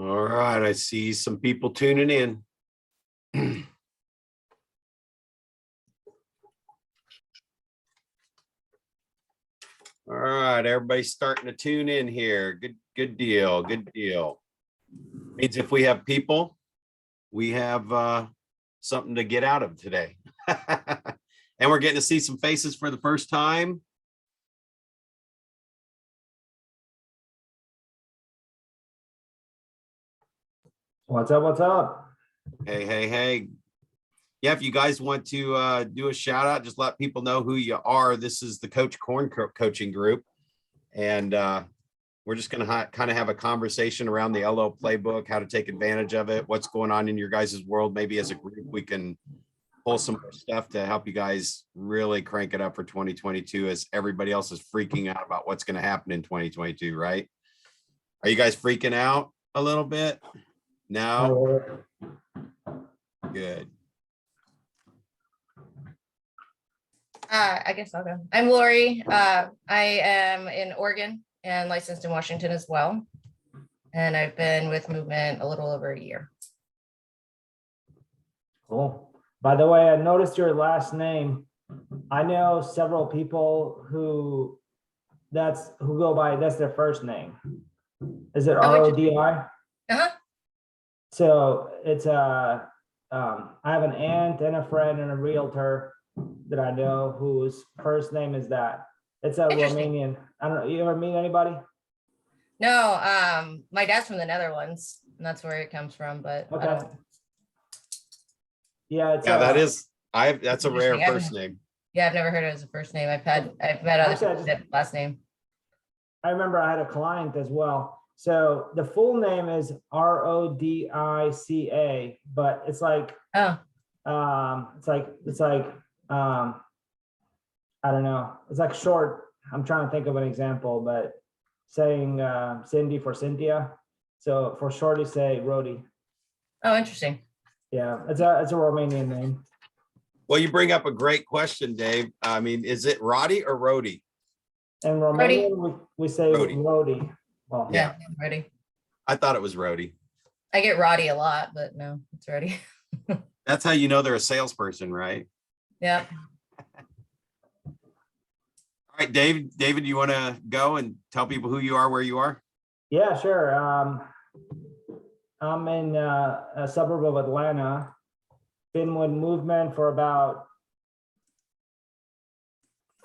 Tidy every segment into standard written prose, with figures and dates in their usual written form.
All right, I see some people tuning in. All right, everybody's starting to tune in here. Good deal. Good deal. Means if we have people, we have something to get out of today. And we're getting to see some faces for the first time. What's up? What's up? Hey. Yeah, if you guys want to do a shout out, just let people know who you are. This is the Coach Corn coaching group. And we're just going to kind of have a conversation around the LO Playbook, how to take advantage of it, what's going on in your guys' world. Maybe as a group, we can pull some more stuff to help you guys really crank it up for 2022 as everybody else is freaking out about what's going to happen in 2022, right? Are you guys freaking out a little bit? No? Good. I guess I'll go. I'm Lori. I am in Oregon and licensed in Washington as well. And I've been with Movement a little over a year. Cool. By the way, I noticed your last name. I know several people who go by, that's their first name. Is it R-O-D-I? Uh-huh. So it's I have an aunt and a friend and a realtor that I know whose first name is that. It's a Romanian. I don't know. You ever meet anybody? No, my dad's from the Netherlands, and that's where it comes from. But Okay. I don't. Yeah, That's a rare first name. Yeah, I've never heard it as a first name. I've met other people with last name. I remember I had a client as well. So the full name is R-O-D-I-C-A, but it's like, I don't know. It's like short. I'm trying to think of an example, but saying Cindy for Cynthia. So for short, you say Rodi. Oh, interesting. Yeah, it's a Romanian name. Well, you bring up a great question, Dave. I mean, is it Roddy or Rodi? In Romanian, we say Rodi. Well, yeah, Rodi. I thought it was Rodi. I get Roddy a lot, but no, it's Rodi. That's how you know they're a salesperson, right? Yeah. All right, David, you want to go and tell people who you are, where you are? Yeah, sure. I'm in a suburb of Atlanta. Been with Movement for about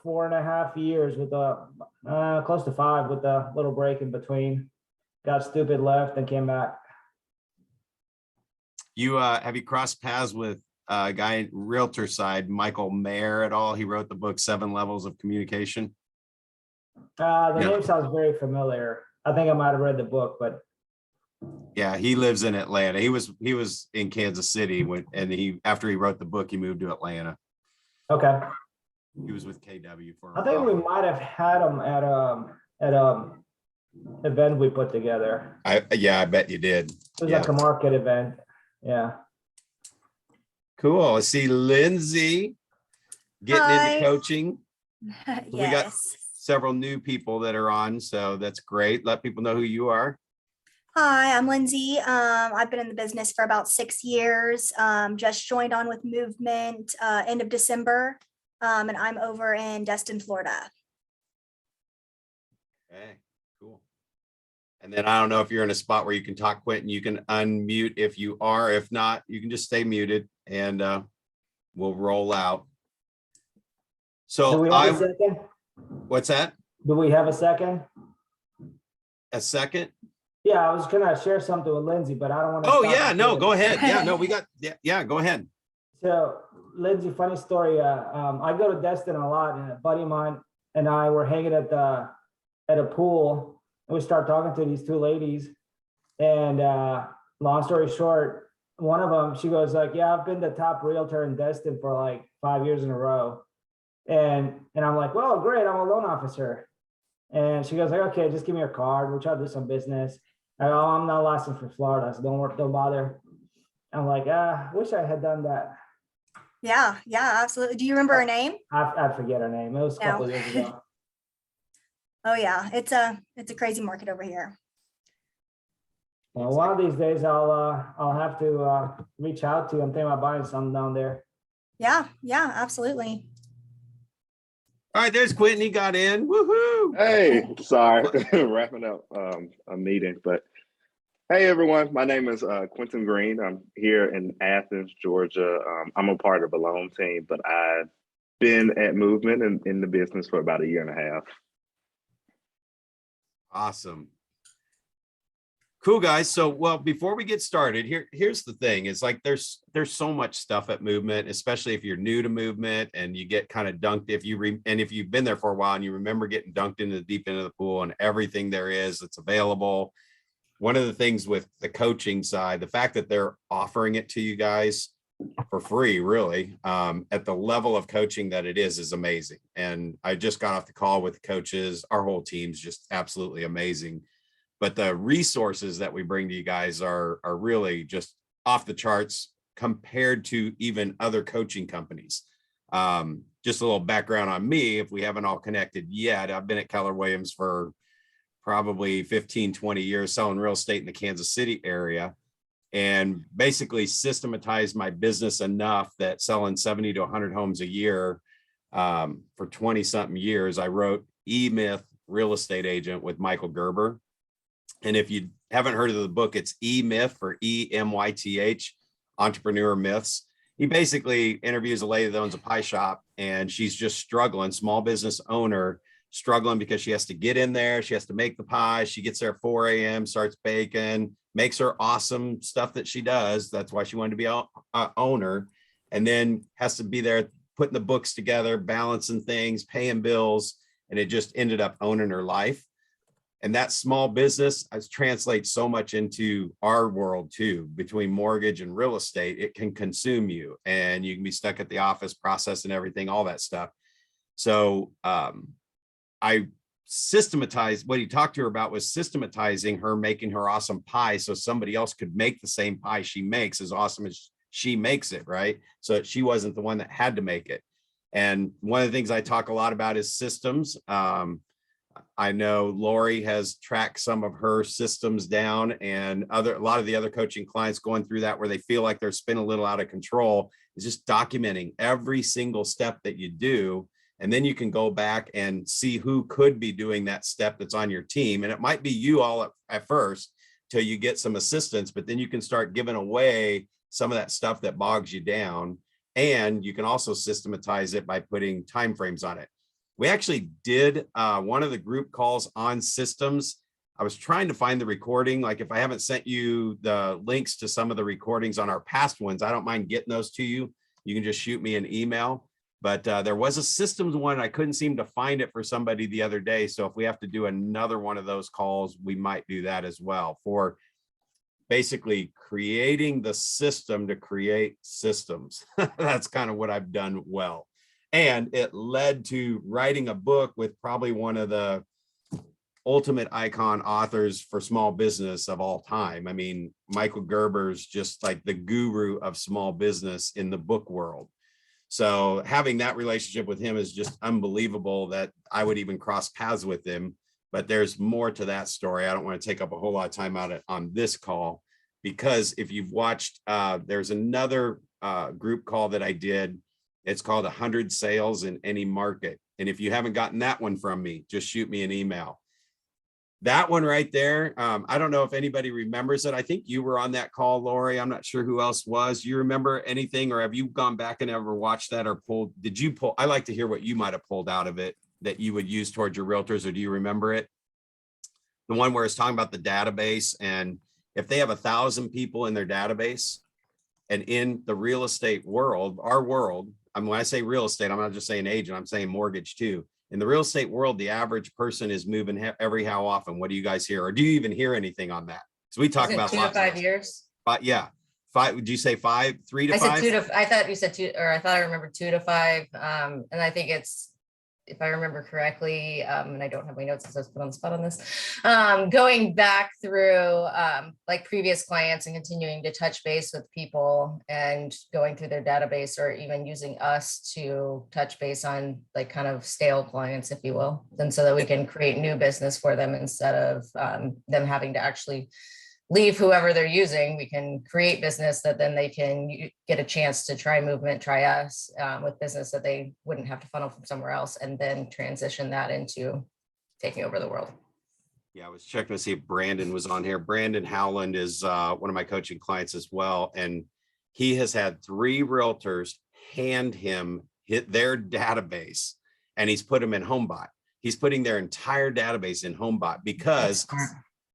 4.5 years with close to 5 with a little break in between. Got stupid, left and came back. You have you crossed paths with a guy realtor side, Michael Mayer at all? He wrote the book 7 Levels of Communication. The name sounds very familiar. I think I might have read the book, but yeah, he lives in Atlanta. He was in Kansas City after he wrote the book, he moved to Atlanta. Okay. He was with KW for I think we might have had him at event we put together. I bet you did. It was like a market event. Yeah. Cool. I see Lindsay getting into coaching. Yes. We got several new people that are on, so that's great. Let people know who you are. Hi, I'm Lindsay. I've been in the business for about 6 years. Just joined on with Movement end of December, and I'm over in Destin, Florida. Okay, cool. And then I don't know if you're in a spot where you can talk, Quentin. You can unmute if you are. If not, you can just stay muted and we'll roll out. So what's that? Do we have a second? A second? Yeah, I was gonna share something with Lindsay, but I don't want to. Oh yeah, no, go ahead. Yeah, no, we got yeah, go ahead. So Lindsay, funny story. I go to Destin a lot, and a buddy of mine and I were hanging at a pool, and we start talking to these 2 ladies. And long story short, one of them, she goes like, "Yeah, I've been the top realtor in Destin for like 5 years in a row." And I'm like, "Well, great, I'm a loan officer." And she goes like, "Okay, just give me your card. We'll try to do some business." I go, "Oh, I'm not licensed for Florida, so don't bother." I'm like, wish I had done that. Yeah, absolutely. Do you remember her name? I forget her name. It was a couple years ago. Oh yeah, it's a crazy market over here. Well, one of these days I'll have to reach out to you. I'm thinking about buying some down there. Yeah, absolutely. All right, there's Quentin. He got in. Woohoo! Hey, sorry, wrapping up a meeting, but hey everyone, my name is Quentin Green. I'm here in Athens, Georgia. I'm a part of the loan team, but I've been at Movement and in the business for about a year and a half. Awesome. Cool, guys. So, well, before we get started, here's the thing. It's like there's so much stuff at Movement, especially if you're new to Movement and you get kind of dunked. If you've been there for a while and you remember getting dunked into the deep end of the pool and everything there is that's available. One of the things with the coaching side, the fact that they're offering it to you guys for free, really, at the level of coaching that it is amazing. And I just got off the call with the coaches. Our whole team's just absolutely amazing. But the resources that we bring to you guys are really just off the charts compared to even other coaching companies. Just a little background on me, if we haven't all connected yet, I've been at Keller Williams for probably 15, 20 years selling real estate in the Kansas City area, and basically systematized my business enough that selling 70 to 100 homes a year for 20 something years, I wrote E-Myth Real Estate Agent with Michael Gerber. And if you haven't heard of the book, it's E-Myth for E-M-Y-T-H, Entrepreneur Myths. He basically interviews a lady that owns a pie shop and she's just struggling, small business owner, struggling because she has to get in there. She has to make the pie. She gets there at 4 a.m., starts baking, makes her awesome stuff that she does. That's why she wanted to be an owner. And then has to be there putting the books together, balancing things, paying bills. And it just ended up owning her life. And that small business translates so much into our world too, between mortgage and real estate. It can consume you and you can be stuck at the office processing everything, all that stuff. So I systematized what he talked to her about was systematizing her making her awesome pie so somebody else could make the same pie she makes as awesome as she makes it, right? So that she wasn't the one that had to make it. And one of the things I talk a lot about is systems. I know Lori has tracked some of her systems down, and a lot of the other coaching clients going through that where they feel like they're spinning a little out of control is just documenting every single step that you do. And then you can go back and see who could be doing that step that's on your team. And it might be you all at first till you get some assistance, but then you can start giving away some of that stuff that bogs you down. And you can also systematize it by putting timeframes on it. We actually did one of the group calls on systems. I was trying to find the recording. Like if I haven't sent you the links to some of the recordings on our past ones, I don't mind getting those to you. You can just shoot me an email. But there was a systems one. I couldn't seem to find it for somebody the other day. So if we have to do another one of those calls, we might do that as well for basically creating the system to create systems. That's kind of what I've done well. And it led to writing a book with probably one of the ultimate icon authors for small business of all time. I mean, Michael Gerber's just like the guru of small business in the book world. So having that relationship with him is just unbelievable that I would even cross paths with him. But there's more to that story. I don't want to take up a whole lot of time on this call, because if you've watched, there's another group call that I did. It's called 100 Sales in Any Market. And if you haven't gotten that one from me, just shoot me an email. That one right there, I don't know if anybody remembers it. I think you were on that call, Lori. I'm not sure who else was. You remember anything, or have you gone back and ever watched that or pulled? Did you pull? I like to hear what you might have pulled out of it that you would use towards your realtors, or do you remember it? The one where it's talking about the database, and if they have 1,000 people in their database, and in the real estate world, our world, when I say real estate, I'm not just saying agent, I'm saying mortgage too. In the real estate world, the average person is moving every how often? What do you guys hear? Or do you even hear anything on that? So we talk about 2 to 5 years. But yeah, 5. Would you say 5, 3 to 5? I said 2 to. I thought you said 2, or I thought I remembered 2 to 5. And I think it's, if I remember correctly, and I don't have my notes because I was put on the spot on this, going back through like previous clients and continuing to touch base with people and going through their database, or even using us to touch base on like kind of stale clients, if you will, and so that we can create new business for them instead of them having to actually leave whoever they're using. We can create business that then they can get a chance to try movement, try us with business that they wouldn't have to funnel from somewhere else, and then transition that into taking over the world. Yeah, I was checking to see if Brandon was on here. Brandon Howland is one of my coaching clients as well. And he has had 3 realtors hand him their database, and he's put them in HomeBot. He's putting their entire database in HomeBot because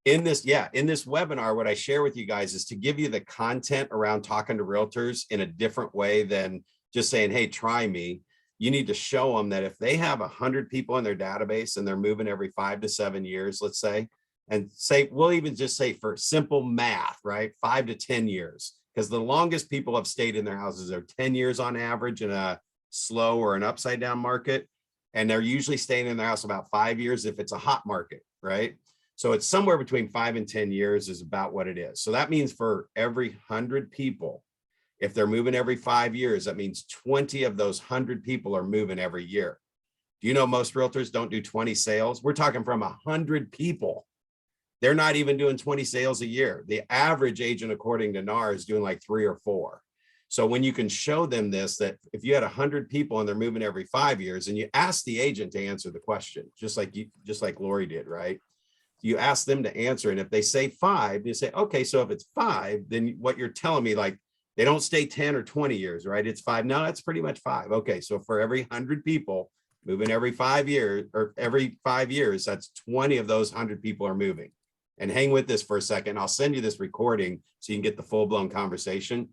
in this webinar, what I share with you guys is to give you the content around talking to realtors in a different way than just saying, hey, try me. You need to show them that if they have 100 people in their database and they're moving every 5 to 7 years, let's say, and say, we'll even just say for simple math, right? 5 to 10 years, because the longest people have stayed in their houses are 10 years on average in a slow or an upside down market. And they're usually staying in their house about 5 years if it's a hot market, right? So it's somewhere between 5 and 10 years is about what it is. So that means for every 100 people, if they're moving every 5 years, that means 20 of those 100 people are moving every year. Do you know most realtors don't do 20 sales? We're talking from 100 people. They're not even doing 20 sales a year. The average agent, according to NAR, is doing like 3 or 4. So when you can show them this, that if you had 100 people and they're moving every 5 years, and you ask the agent to answer the question, just like Lori did, right? You ask them to answer. And if they say 5, you say, okay, so if it's 5, then what you're telling me, like, they don't stay 10 or 20 years, right? It's 5. No, it's pretty much 5. Okay, so for every 100 people moving every 5 years, or every 5 years, that's 20 of those 100 people are moving. And hang with this for a second. I'll send you this recording so you can get the full-blown conversation.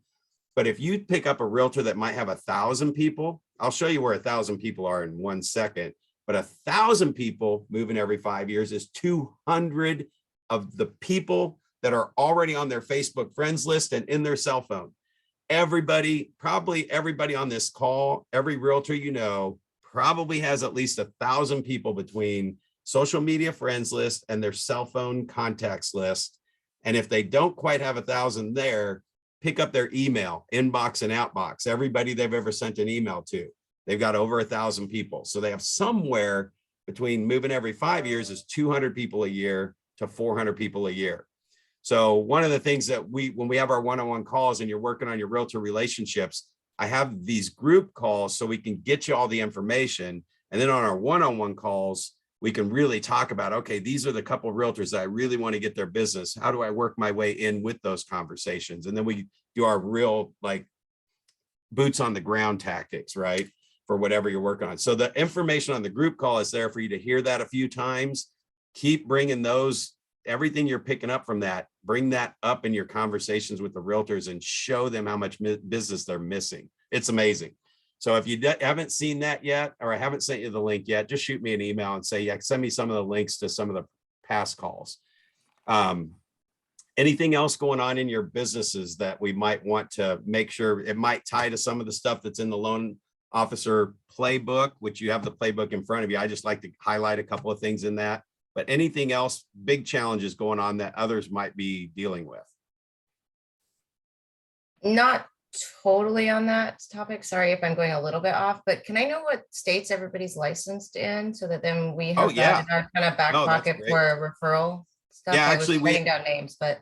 But if you pick up a realtor that might have 1,000 people, I'll show you where 1,000 people are in 1 second. But 1,000 people moving every 5 years is 200 of the people that are already on their Facebook friends list and in their cell phone. Everybody, probably everybody on this call, every realtor you know, probably has at least 1,000 people between social media friends list and their cell phone contacts list. And if they don't quite have 1,000 there, pick up their email, inbox and outbox, everybody they've ever sent an email to. They've got over 1,000 people. So they have somewhere between moving every 5 years is 200 people a year to 400 people a year. So one of the things that when we have our one-on-one calls and you're working on your realtor relationships, I have these group calls so we can get you all the information. And then on our one-on-one calls, we can really talk about, okay, these are the couple of realtors that I really want to get their business. How do I work my way in with those conversations? And then we do our real, like, boots on the ground tactics, right? For whatever you're working on. So the information on the group call is there for you to hear that a few times. Keep bringing those, everything you're picking up from that, bring that up in your conversations with the realtors and show them how much business they're missing. It's amazing. So if you haven't seen that yet, or I haven't sent you the link yet, just shoot me an email and say, yeah, send me some of the links to some of the past calls. Anything else going on in your businesses that we might want to make sure it might tie to some of the stuff that's in the loan officer playbook, which you have the playbook in front of you? I just like to highlight a couple of things in that. But anything else, big challenges going on that others might be dealing with? Not totally on that topic. Sorry if I'm going a little bit off, but can I know what states everybody's licensed in so that then we have that in our kind of back pocket for referral stuff? Yeah, I actually, was writing down names, but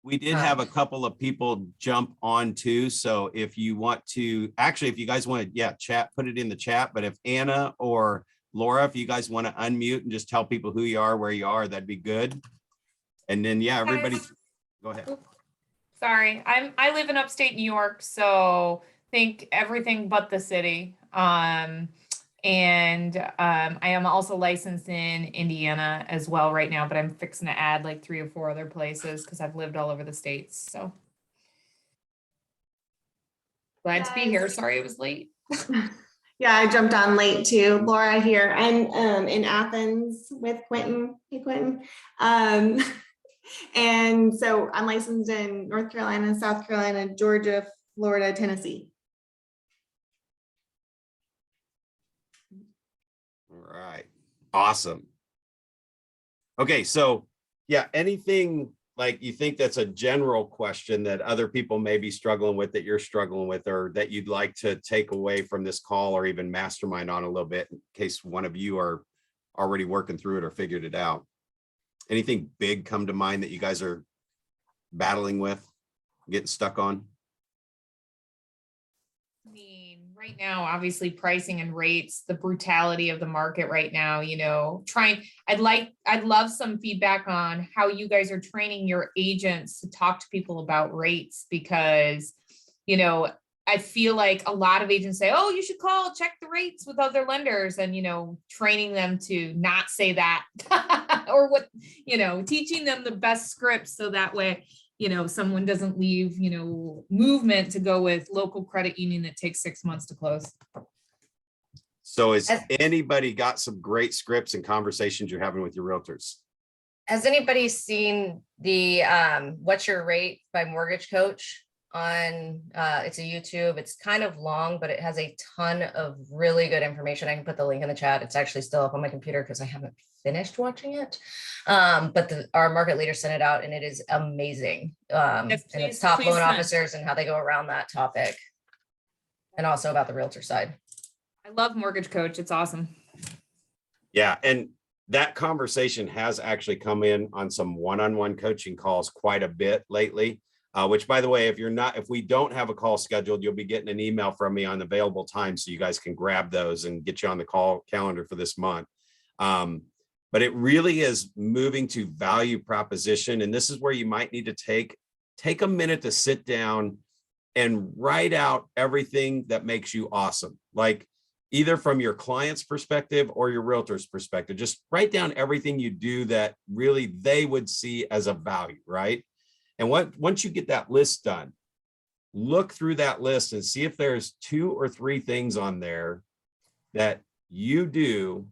we did have a couple of people jump on too. So if you want to, actually, if you guys want to, chat, put it in the chat. But if Anna or Laura, if you guys want to unmute and just tell people who you are, where you are, that'd be good. And then, everybody, go ahead. Sorry, I live in upstate New York, so think everything but the city. I am also licensed in Indiana as well right now, but I'm fixing to add like 3 or 4 other places because I've lived all over the states. So glad to be here. Sorry it was late. Yeah, I jumped on late too. Laura here. I'm in Athens with Quentin. Hey, Quentin. And so I'm licensed in North Carolina, South Carolina, Georgia, Florida, Tennessee. All right. Awesome. Okay. So anything like you think that's a general question that other people may be struggling with, that you're struggling with, or that you'd like to take away from this call or even mastermind on a little bit in case one of you are already working through it or figured it out? Anything big come to mind that you guys are battling with, getting stuck on? I mean, right now, obviously pricing and rates, the brutality of the market right now, you know, I'd love some feedback on how you guys are training your agents to talk to people about rates, because, you know, I feel like a lot of agents say, oh, you should check the rates with other lenders, and, you know, training them to not say that or what, you know, teaching them the best scripts so that way, you know, someone doesn't leave, you know, movement to go with local credit union that takes 6 months to close. So has anybody got some great scripts and conversations you're having with your realtors? Has anybody seen the What's Your Rate by Mortgage Coach on it's a YouTube? It's kind of long, but it has a ton of really good information. I can put the link in the chat. It's actually still up on my computer because I haven't finished watching it. But our market leader sent it out and it is amazing. And it's top loan officers and how they go around that topic. And also about the realtor side. I love Mortgage Coach. It's awesome. Yeah. And that conversation has actually come in on some one-on-one coaching calls quite a bit lately, which, by the way, if we don't have a call scheduled, you'll be getting an email from me on available time so you guys can grab those and get you on the call calendar for this month. But it really is moving to value proposition. And this is where you might need to take a minute to sit down and write out everything that makes you awesome. Like either from your client's perspective or your realtor's perspective, just write down everything you do that really they would see as a value, right? And once you get that list done, look through that list and see if there's 2 or 3 things on there that you do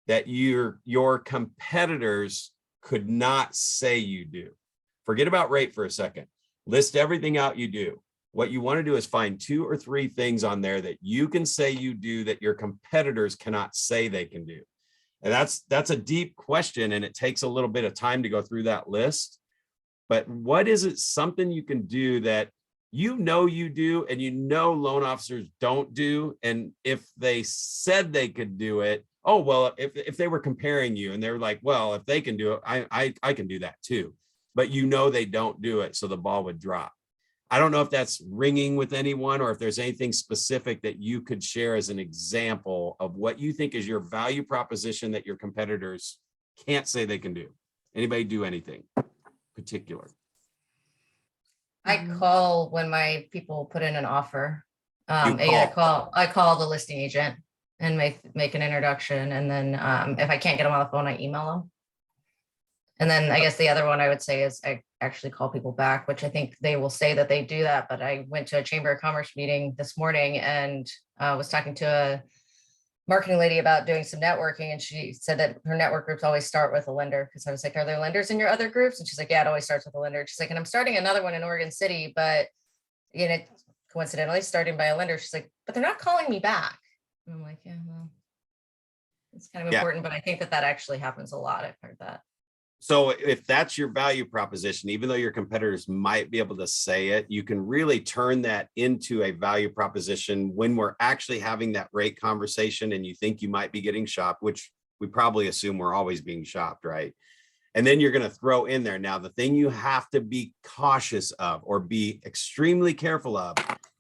that your competitors could not say you do. Forget about rate for a second. List everything out you do. What you want to do is find 2 or 3 things on there that you can say you do that your competitors cannot say they can do. And that's a deep question, and it takes a little bit of time to go through that list. But what is it, something you can do that you do and you know loan officers don't do? And if they said they could do it, oh, well, if they were comparing you and they're like, well, if they can do it, I can do that too. But you know they don't do it, so the ball would drop. I don't know if that's ringing with anyone or if there's anything specific that you could share as an example of what you think is your value proposition that your competitors can't say they can do. Anybody do anything particular? I call when my people put in an offer. You I call the listing agent and make an introduction. And then if I can't get them on the phone, I email them. And then I guess the other one I would say is I actually call people back, which I think they will say that they do that. But I went to a Chamber of Commerce meeting this morning and was talking to a marketing lady about doing some networking. And she said that her network groups always start with a lender. Because I was like, are there lenders in your other groups? And she's like, yeah, it always starts with a lender. She's like, and I'm starting another one in Oregon City, but coincidentally starting by a lender. She's like, but they're not calling me back. And I'm like, yeah, well, it's kind of important, but I think that actually happens a lot. I've heard that. So if that's your value proposition, even though your competitors might be able to say it, you can really turn that into a value proposition when we're actually having that rate conversation and you think you might be getting shopped, which we probably assume we're always being shopped, right? And then you're going to throw in there. Now, the thing you have to be cautious of or be extremely careful of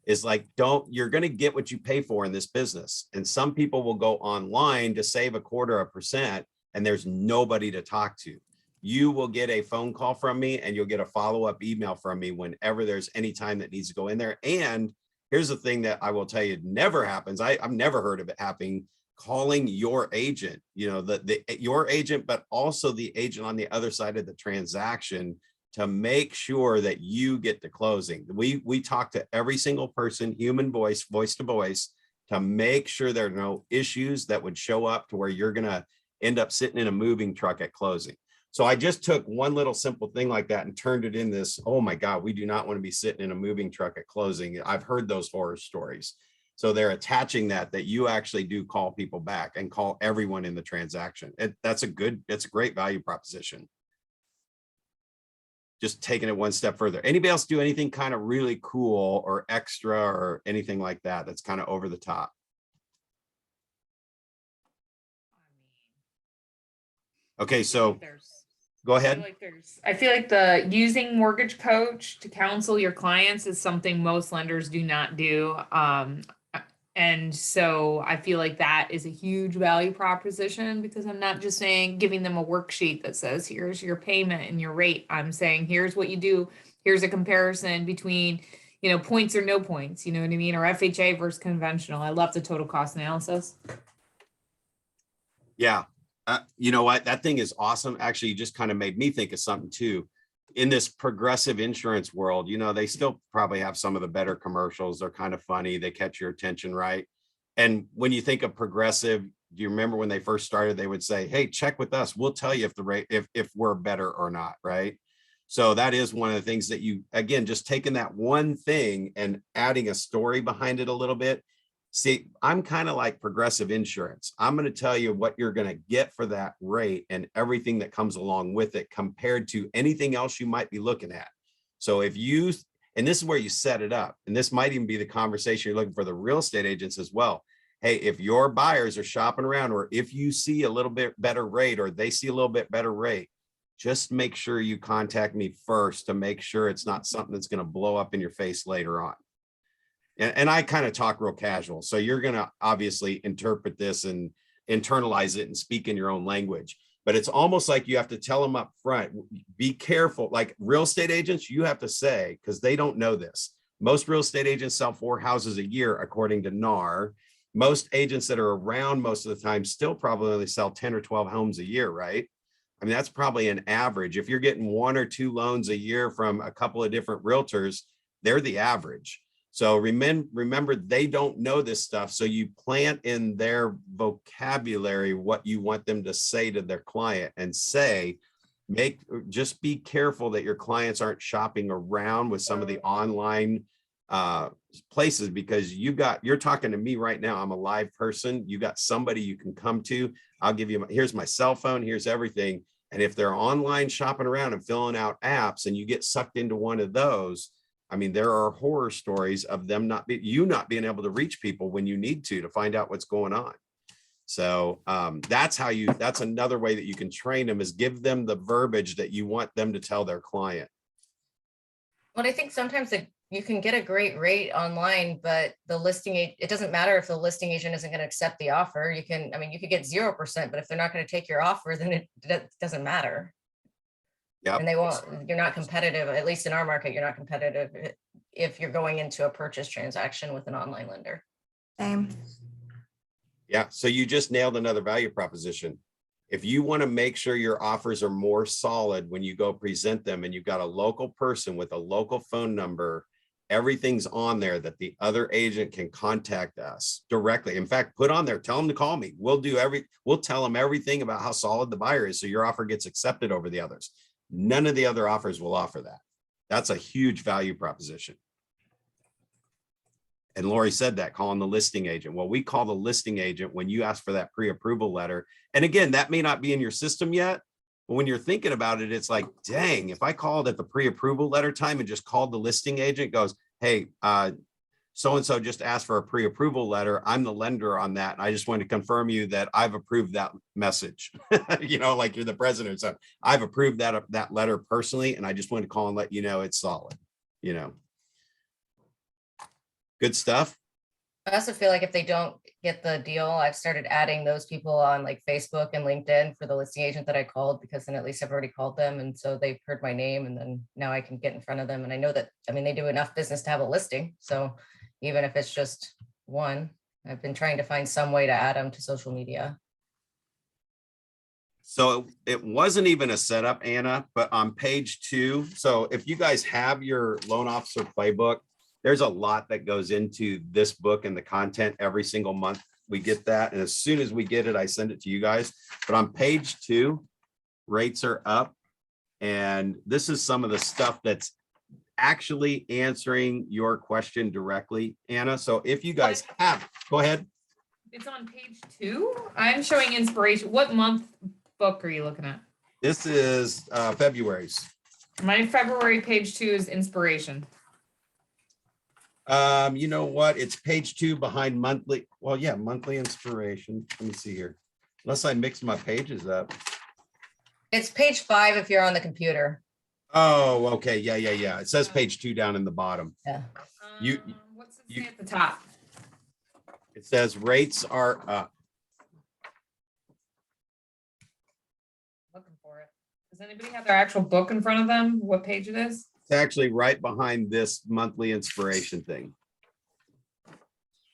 is like, you're going to get what you pay for in this business. And some people will go online to save 0.25% and there's nobody to talk to. You will get a phone call from me and you'll get a follow-up email from me whenever there's any time that needs to go in there. And here's the thing that I will tell you never happens. I've never heard of it happening. Calling your agent, your agent, but also the agent on the other side of the transaction to make sure that you get to closing. We talk to every single person, human voice to voice, to make sure there are no issues that would show up to where you're going to end up sitting in a moving truck at closing. So I just took one little simple thing like that and turned it in this, oh my God, we do not want to be sitting in a moving truck at closing. I've heard those horror stories. So they're attaching that you actually do call people back and call everyone in the transaction. It's a great value proposition. Just taking it one step further. Anybody else do anything kind of really cool or extra or anything like that that's kind of over the top? Okay, so Go I feel ahead. like I feel like the using mortgage coach to counsel your clients is something most lenders do not do. And so I feel like that is a huge value proposition because I'm not just saying giving them a worksheet that says, here's your payment and your rate. I'm saying, here's what you do. Here's a comparison between, points or no points, you know what I mean? Or FHA versus conventional. I love the total cost analysis. Yeah. You know what? That thing is awesome. Actually, you just kind of made me think of something too. In this progressive insurance world, they still probably have some of the better commercials. They're kind of funny. They catch your attention, right? And when you think of progressive, do you remember when they first started, they would say, hey, check with us. We'll tell you if the rate, if we're better or not, right? So that is one of the things that you, again, just taking that one thing and adding a story behind it a little bit. See, I'm kind of like Progressive Insurance. I'm going to tell you what you're going to get for that rate and everything that comes along with it compared to anything else you might be looking at. So if you, and this is where you set it up, and this might even be the conversation you're looking for the real estate agents as well. Hey, if your buyers are shopping around, or if you see a little bit better rate, or they see a little bit better rate, just make sure you contact me first to make sure it's not something that's going to blow up in your face later on. And I kind of talk real casual. So you're going to obviously interpret this and internalize it and speak in your own language. But it's almost like you have to tell them up front, be careful. Like real estate agents, you have to say, because they don't know this. Most real estate agents sell 4 houses a year, according to NAR. Most agents that are around most of the time still probably only sell 10 or 12 homes a year, right? I mean, that's probably an average. If you're getting 1 or 2 loans a year from a couple of different realtors, they're the average. So remember, they don't know this stuff. So you plant in their vocabulary what you want them to say to their client, and say, just be careful that your clients aren't shopping around with some of the online places, because you're talking to me right now. I'm a live person. You got somebody you can come to. I'll give you, here's my cell phone, here's everything. And if they're online shopping around and filling out apps and you get sucked into one of those, I mean, there are horror stories of them not being able to reach people when you need to find out what's going on. So that's another way that you can train them, is give them the verbiage that you want them to tell their client. Well, I think sometimes you can get a great rate online, but it doesn't matter if the listing agent isn't going to accept the offer. You could get 0%, but if they're not going to take your offer, then it doesn't matter. Yeah. And you're not competitive, at least in our market, you're not competitive if you're going into a purchase transaction with an online lender. Same. Yeah. So you just nailed another value proposition. If you want to make sure your offers are more solid when you go present them, and you've got a local person with a local phone number, everything's on there that the other agent can contact us directly. In fact, put on there, tell them to call me. We'll tell them everything about how solid the buyer is, so your offer gets accepted over the others. None of the other offers will offer that. That's a huge value proposition. And Lori said that, calling the listing agent. Well, we call the listing agent when you ask for that pre-approval letter. And again, that may not be in your system yet, but when you're thinking about it, it's like, dang, if I called at the pre-approval letter time and just called the listing agent, goes, hey, so-and-so just asked for a pre-approval letter. I'm the lender on that. And I just want to confirm you that I've approved that message. Like you're the president. So I've approved that letter personally. And I just want to call and let you know it's solid, Good stuff. I also feel like if they don't get the deal, I've started adding those people on like Facebook and LinkedIn for the listing agent that I called, because then at least I've already called them. And so they've heard my name, and then now I can get in front of them. And I know that, they do enough business to have a listing. So even if it's just one, I've been trying to find some way to add them to social media. So it wasn't even a setup, Anna, but on page 2. So if you guys have your loan officer playbook, there's a lot that goes into this book and the content every single month. We get that. And as soon as we get it, I send it to you guys. But on page 2, rates are up. And this is some of the stuff that's actually answering your question directly, Anna. So if you guys have, go ahead. It's on page 2. I'm showing inspiration. What month book are you looking at? This is February's. My February page 2 is inspiration. You know what? It's page 2 behind monthly. Well, yeah, monthly inspiration. Let me see here. Unless I mix my pages up. It's page 5 if you're on the computer. Oh, okay. Yeah. It says page 2 down in the bottom. Yeah. You- What's it say at the top? It says rates are up. Looking for it. Does anybody have their actual book in front of them? What page it is? It's actually right behind this monthly inspiration thing.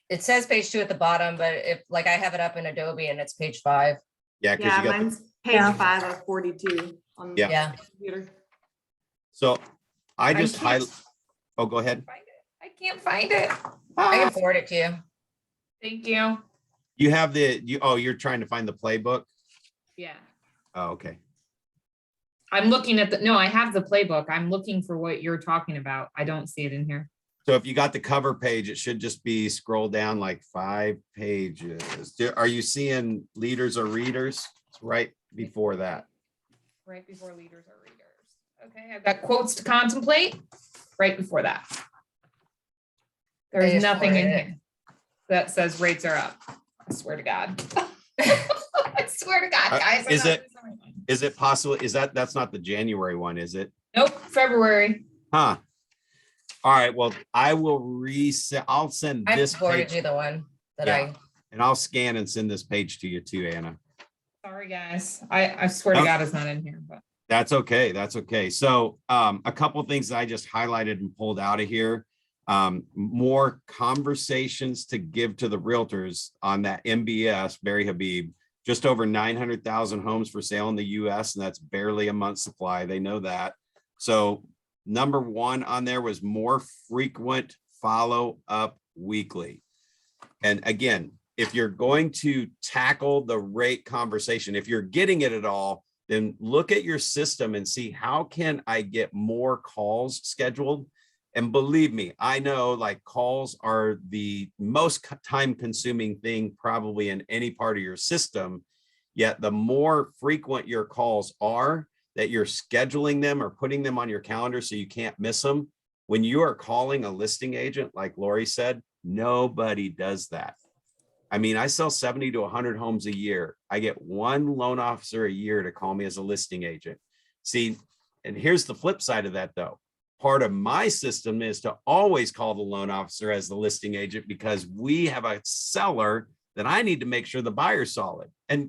It says page 2 at the bottom, but if like I have it up in Adobe and it's page 5. Yeah, because Yeah, you got the, mine's page Yeah. 5 of 42 on Yeah. the Yeah. computer. so I just can't highlight. Oh, go ahead. find it. I can't find it. I can forward it to you. Thank you. You have you're trying to find the playbook. Yeah. Oh, okay. I'm looking at no, I have the playbook. I'm looking for what you're talking about. I don't see it in here. So if you got the cover page, it should just be scroll down like 5 pages. Are you seeing leaders or readers? It's right before that. Right before leaders or readers. Okay, I've got quotes to contemplate right before that. I There's just nothing in forwarded it. here that says rates are up. I swear to God. I swear to God, guys. I'm is not it- doing something. Is it possible? That's not the January one, is it? Nope, February. Huh. All right. Well, I will reset. I'll send I this forwarded page you the one that Yeah. and I'll scan and send this page to you too, Anna. Sorry, guys. I swear to Oh. God it's not in here, but That's okay. That's okay. So a couple of things that I just highlighted and pulled out of here. More conversations to give to the realtors on that MBS, Barry Habib, just over 900,000 homes for sale in the US, and that's barely a month's supply. They know that. So number 1 on there was more frequent follow up weekly. And again, if you're going to tackle the rate conversation, if you're getting it at all, then look at your system and see how can I get more calls scheduled. And believe me, I know like calls are the most time consuming thing probably in any part of your system. Yet the more frequent your calls are, that you're scheduling them or putting them on your calendar so you can't miss them. When you are calling a listing agent, like Lori said, nobody does that. I mean, I sell 70 to 100 homes a year. I get 1 loan officer a year to call me as a listing agent. See, and here's the flip side of that though. Part of my system is to always call the loan officer as the listing agent because we have a seller that I need to make sure the buyer's solid. And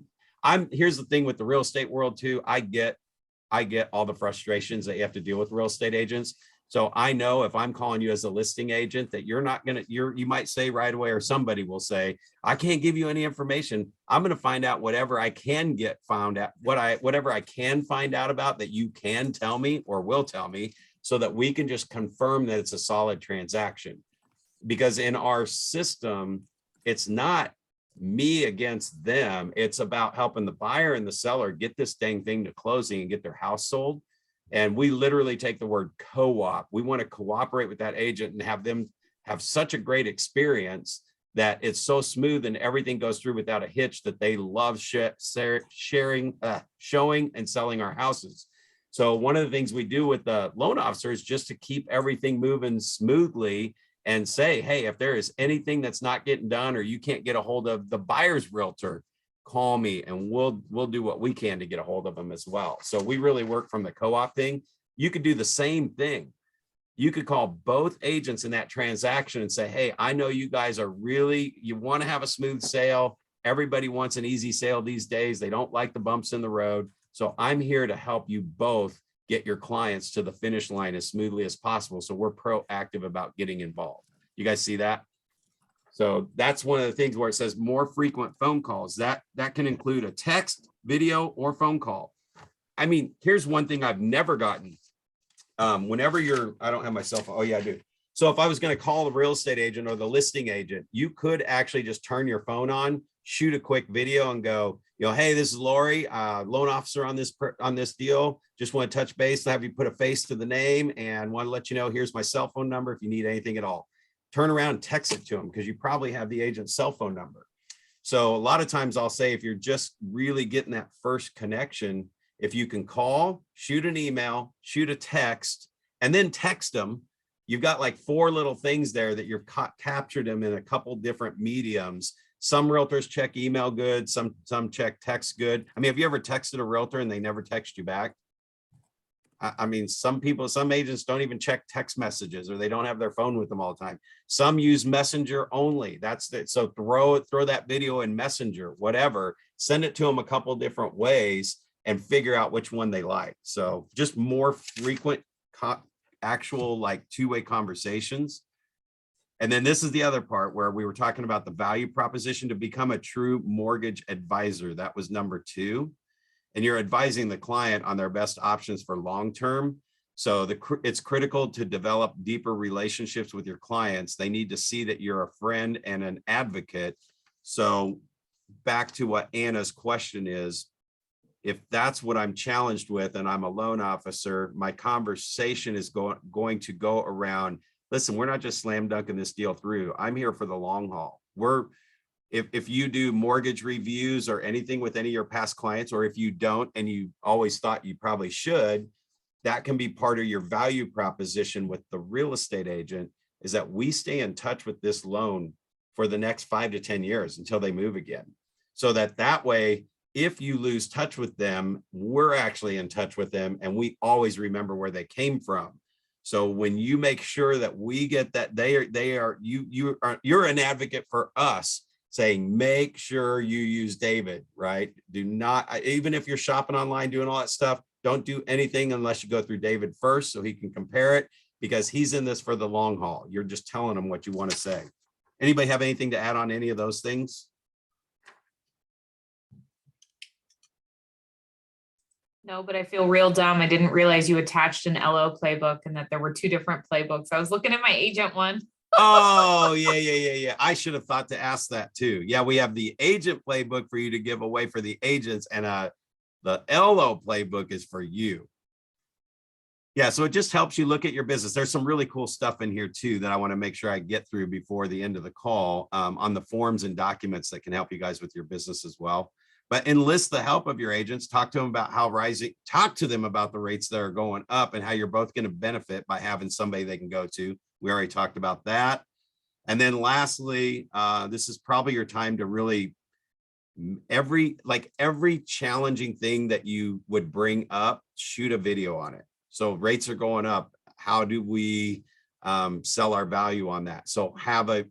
here's the thing with the real estate world too. I get all the frustrations that you have to deal with real estate agents. So I know if I'm calling you as a listing agent that you might say right away, or somebody will say, I can't give you any information. I'm going to find out whatever I can get found out, whatever I can find out about that you can tell me or will tell me so that we can just confirm that it's a solid transaction. Because in our system, it's not me against them. It's about helping the buyer and the seller get this dang thing to closing and get their house sold. And we literally take the word co-op. We want to cooperate with that agent and have them have such a great experience that it's so smooth and everything goes through without a hitch that they love showing and selling our houses. So one of the things we do with the loan officer is just to keep everything moving smoothly and say, hey, if there is anything that's not getting done or you can't get a hold of the buyer's realtor, call me and we'll do what we can to get a hold of them as well. So we really work from the co-op thing. You could do the same thing. You could call both agents in that transaction and say, hey, I know you guys are you want to have a smooth sale. Everybody wants an easy sale these days. They don't like the bumps in the road. So I'm here to help you both get your clients to the finish line as smoothly as possible. So we're proactive about getting involved. You guys see that? So that's one of the things where it says more frequent phone calls. That can include a text, video, or phone call. I mean, here's one thing I've never gotten. Whenever I don't have my cell phone. Oh yeah, I do. So if I was going to call the real estate agent or the listing agent, you could actually just turn your phone on, shoot a quick video and go, hey, this is Lori, loan officer on this deal. Just want to touch base, have you put a face to the name and want to let you know, here's my cell phone number if you need anything at all. Turn around and text it to them because you probably have the agent's cell phone number. So a lot of times I'll say, if you're just really getting that first connection, if you can call, shoot an email, shoot a text, and then text them, you've got like 4 little things there that you've captured them in a couple different mediums Some realtors check email good, some check text good. I mean, have you ever texted a realtor and they never text you back? I mean, some agents don't even check text messages, or they don't have their phone with them all the time. Some use Messenger only. That's it. So throw that video in Messenger, whatever, send it to them a couple different ways and figure out which one they like. So just more frequent actual like two-way conversations. And then this is the other part where we were talking about the value proposition to become a true mortgage advisor. That was number 2. And you're advising the client on their best options for long-term. So it's critical to develop deeper relationships with your clients. They need to see that you're a friend and an advocate. So back to what Anna's question is, if that's what I'm challenged with and I'm a loan officer, my conversation is going to go around, listen, we're not just slam dunking this deal through. I'm here for the long haul. If you do mortgage reviews or anything with any of your past clients, or if you don't and you always thought you probably should, that can be part of your value proposition with the real estate agent, is that we stay in touch with this loan for the next 5 to 10 years until they move again. So that way, if you lose touch with them, we're actually in touch with them and we always remember where they came from. So when you make sure that we get that, you're an advocate for us, saying, make sure you use David, right? Do not, even if you're shopping online, doing all that stuff, don't do anything unless you go through David first so he can compare it, because he's in this for the long haul. You're just telling him what you want to say. Anybody have anything to add on any of those things? No, but I feel real dumb. I didn't realize you attached an LO playbook and that there were 2 different playbooks. I was looking at my agent one. Oh, yeah. I should have thought to ask that too. Yeah, we have the agent playbook for you to give away for the agents, and the LO playbook is for you. Yeah, so it just helps you look at your business. There's some really cool stuff in here too that I want to make sure I get through before the end of the call on the forms and documents that can help you guys with your business as well. But enlist the help of your agents. Talk to them about talk to them about the rates that are going up and how you're both going to benefit by having somebody they can go to. We already talked about that. And then lastly, this is probably your time to really, every challenging thing that you would bring up, shoot a video on it. So rates are going up. How do we sell our value on that? So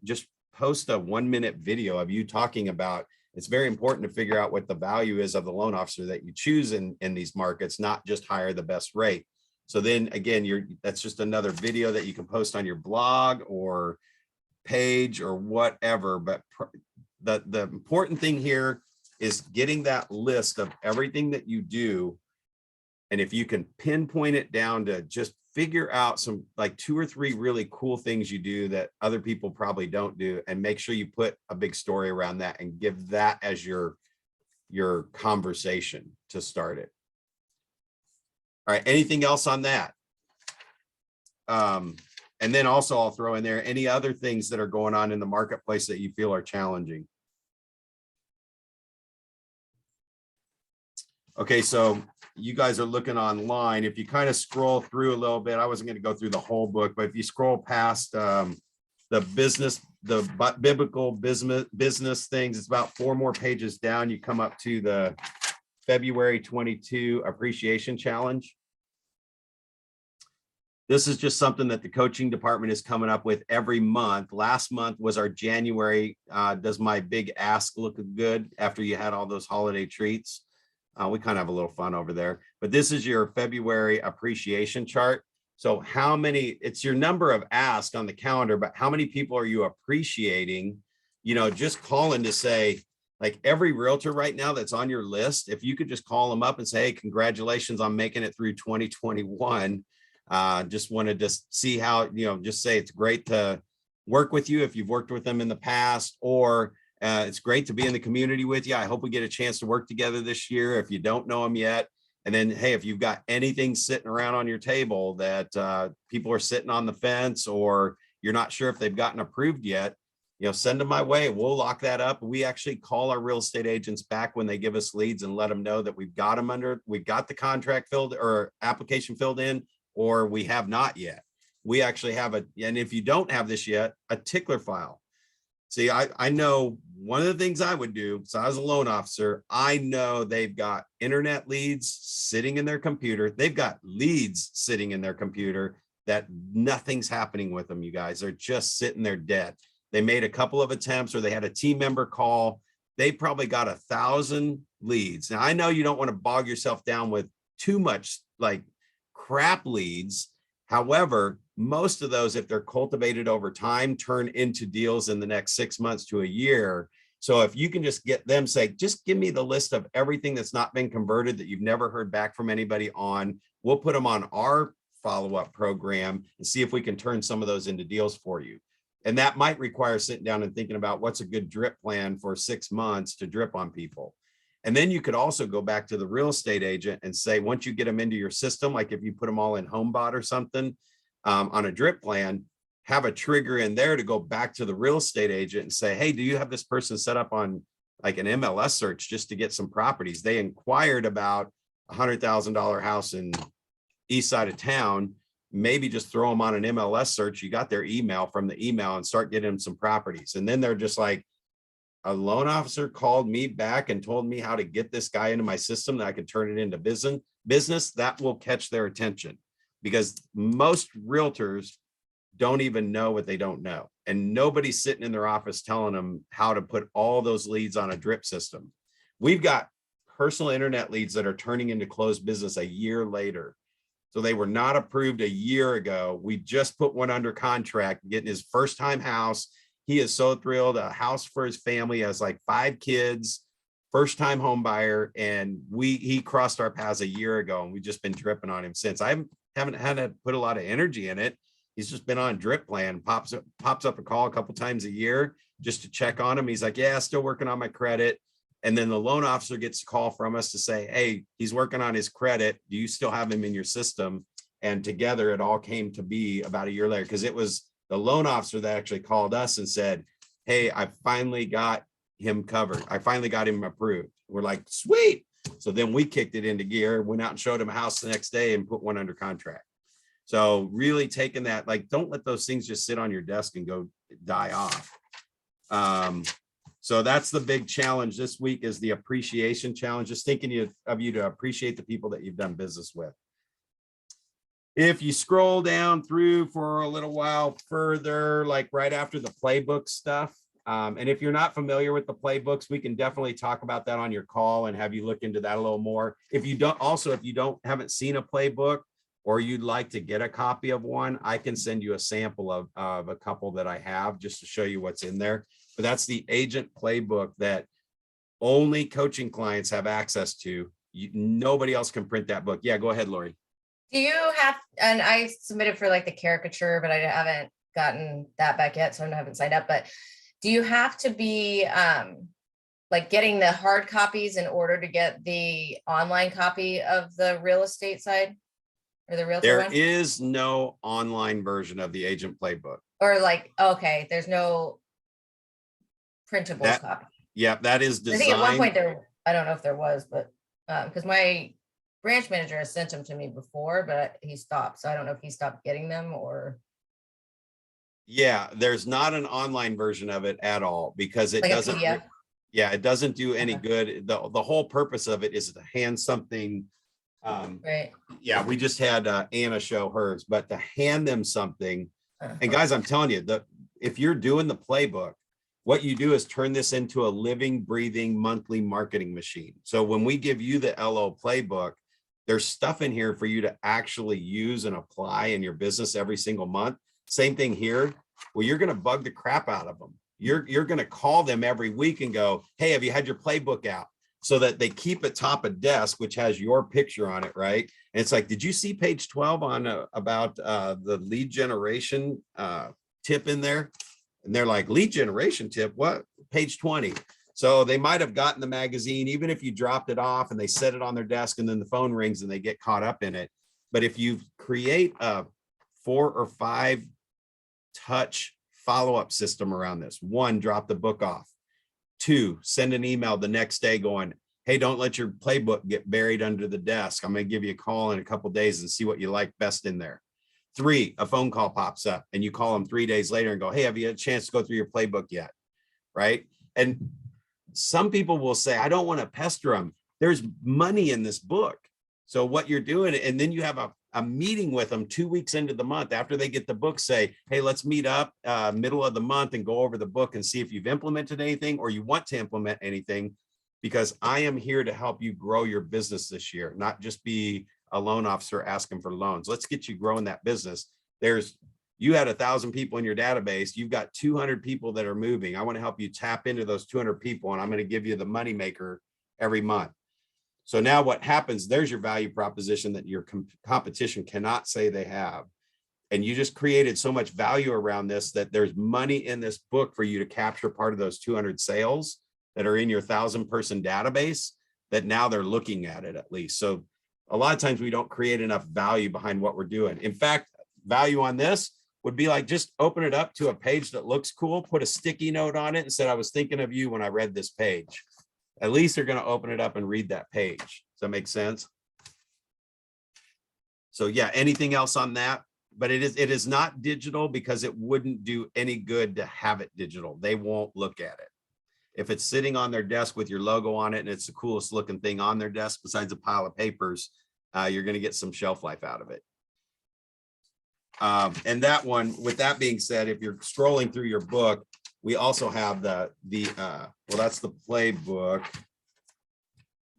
just post a 1-minute video of you talking about, it's very important to figure out what the value is of the loan officer that you choose in these markets, not just hire the best rate. So then again, that's just another video that you can post on your blog or page or whatever. But the important thing here is getting that list of everything that you do. And if you can pinpoint it down to just figure out some like 2 or 3 really cool things you do that other people probably don't do, and make sure you put a big story around that and give that as your conversation to start it. All right, anything else on that? And then also I'll throw in there any other things that are going on in the marketplace that you feel are challenging. Okay, so you guys are looking online. If you kind of scroll through a little bit, I wasn't going to go through the whole book, but if you scroll past the biblical business things, it's about 4 more pages down. You come up to the February 22 Appreciation Challenge. This is just something that the coaching department is coming up with every month. Last month was our January. Does my big ask look good after you had all those holiday treats? We kind of have a little fun over there, but this is your February appreciation chart. So it's your number of ask on the calendar, but how many people are you appreciating? Just calling to say, like, every realtor right now that's on your list, if you could just call them up and say, hey, congratulations on making it through 2021. Just wanted to see how, just say it's great to work with you if you've worked with them in the past, or it's great to be in the community with you. I hope we get a chance to work together this year if you don't know them yet. And then, hey, if you've got anything sitting around on your table that people are sitting on the fence, or you're not sure if they've gotten approved yet, send them my way. We'll lock that up. We actually call our real estate agents back when they give us leads and let them know that we've got the contract filled or application filled in, or we have not yet. We actually have and if you don't have this yet, a tickler file. See, I know one of the things I would do, so I was a loan officer, I know they've got internet leads sitting in their computer. They've got leads sitting in their computer that nothing's happening with them, you guys. They're just sitting there dead. They made a couple of attempts or they had a team member call. They probably got 1,000 leads. Now, I know you don't want to bog yourself down with too much like crap leads. However, most of those, if they're cultivated over time, turn into deals in the next 6 months to a year. So if you can just get them, say, just give me the list of everything that's not been converted that you've never heard back from anybody on, we'll put them on our follow-up program and see if we can turn some of those into deals for you. And that might require sitting down and thinking about what's a good drip plan for 6 months to drip on people. And then you could also go back to the real estate agent and say, once you get them into your system, like if you put them all in HomeBot or something on a drip plan, have a trigger in there to go back to the real estate agent and say, hey, do you have this person set up on like an MLS search just to get some properties? They inquired about a $100,000 house in east side of town. Maybe just throw them on an MLS search. You got their email from the email and start getting them some properties. And then they're just like, a loan officer called me back and told me how to get this guy into my system that I could turn it into business. That will catch their attention, because most realtors don't even know what they don't know. And nobody's sitting in their office telling them how to put all those leads on a drip system. We've got personal internet leads that are turning into closed business a year later. So they were not approved a year ago. We just put one under contract, getting his first time house. He is so thrilled, a house for his family, has like 5 kids, first time home buyer. And he crossed our paths a year ago and we've just been dripping on him since. I haven't had to put a lot of energy in it. He's just been on drip plan, pops up a call a couple times a year just to check on him. He's like, yeah, still working on my credit. And then the loan officer gets a call from us to say, hey, he's working on his credit. Do you still have him in your system? And together it all came to be about a year later, because it was the loan officer that actually called us and said, hey, I finally got him covered. I finally got him approved. We're like, sweet. So then we kicked it into gear, went out and showed him a house the next day and put one under contract. So really taking that, like, don't let those things just sit on your desk and go die off. So that's the big challenge this week, is the appreciation challenge. Just thinking of you to appreciate the people that you've done business with. If you scroll down through for a little while further, like right after the playbook stuff, and if you're not familiar with the playbooks, we can definitely talk about that on your call and have you look into that a little more. If you haven't seen a playbook, or you'd like to get a copy of one, I can send you a sample of a couple that I have just to show you what's in there. But that's the agent playbook that only coaching clients have access to. Nobody else can print that book. Yeah, go ahead, Lori. Do you have, and I submitted for like the caricature, but I haven't gotten that back yet, so I haven't signed up, but do you have to be like getting the hard copies in order to get the online copy of the real estate side? Or the realtor There one? is no online version of the agent playbook. Or like, okay, there's no printable copy. Yeah, that is designed. I think at one point there, I don't know if there was, but because my branch manager has sent them to me before, but he stopped. So I don't know if he stopped getting them or. Yeah, there's not an online version of it at all, because it like doesn't. Yeah, it doesn't do any good. The whole purpose of it is to hand something. Right. Yeah, we just had Anna show hers, but to hand them something. And guys, I'm telling you, if you're doing the playbook, what you do is turn this into a living, breathing monthly marketing machine. So when we give you the LO playbook, there's stuff in here for you to actually use and apply in your business every single month. Same thing here. Well, you're going to bug the crap out of them. You're going to call them every week and go, hey, have you had your playbook out? So that they keep it top of desk, which has your picture on it, right? And it's like, did you see page 12 on about the lead generation tip in there? And they're like, lead generation tip, what? Page 20. So they might have gotten the magazine, even if you dropped it off and they set it on their desk and then the phone rings and they get caught up in it. But if you create a 4 or 5 touch follow-up system around this, 1, drop the book off. 2, send an email the next day going, hey, don't let your playbook get buried under the desk. I'm going to give you a call in a couple of days and see what you like best in there. 3, a phone call pops up and you call them 3 days later and go, hey, have you had a chance to go through your playbook yet? right? And some people will say, I don't want to pester them. There's money in this book. So what you're doing, and then you have a meeting with them 2 weeks into the month after they get the book, say, hey, let's meet up middle of the month and go over the book and see if you've implemented anything or you want to implement anything, because I am here to help you grow your business this year, not just be a loan officer asking for loans. Let's get you growing that business. You had 1,000 people in your database. You've got 200 people that are moving. I want to help you tap into those 200 people, and I'm going to give you the money maker every month. So now what happens, there's your value proposition that your competition cannot say they have. And you just created so much value around this that there's money in this book for you to capture part of those 200 sales that are in your 1,000-person database, that now they're looking at it at least. So a lot of times we don't create enough value behind what we're doing. In fact, value on this would be like, just open it up to a page that looks cool, put a sticky note on it and said, I was thinking of you when I read this page. At least they're going to open it up and read that page. Does that make sense? So yeah, anything else on that? But it is not digital because it wouldn't do any good to have it digital. They won't look at it. If it's sitting on their desk with your logo on it and it's the coolest looking thing on their desk besides a pile of papers, you're going to get some shelf life out of it. And that one, with that being said, if you're scrolling through your book, we also have well, that's the playbook.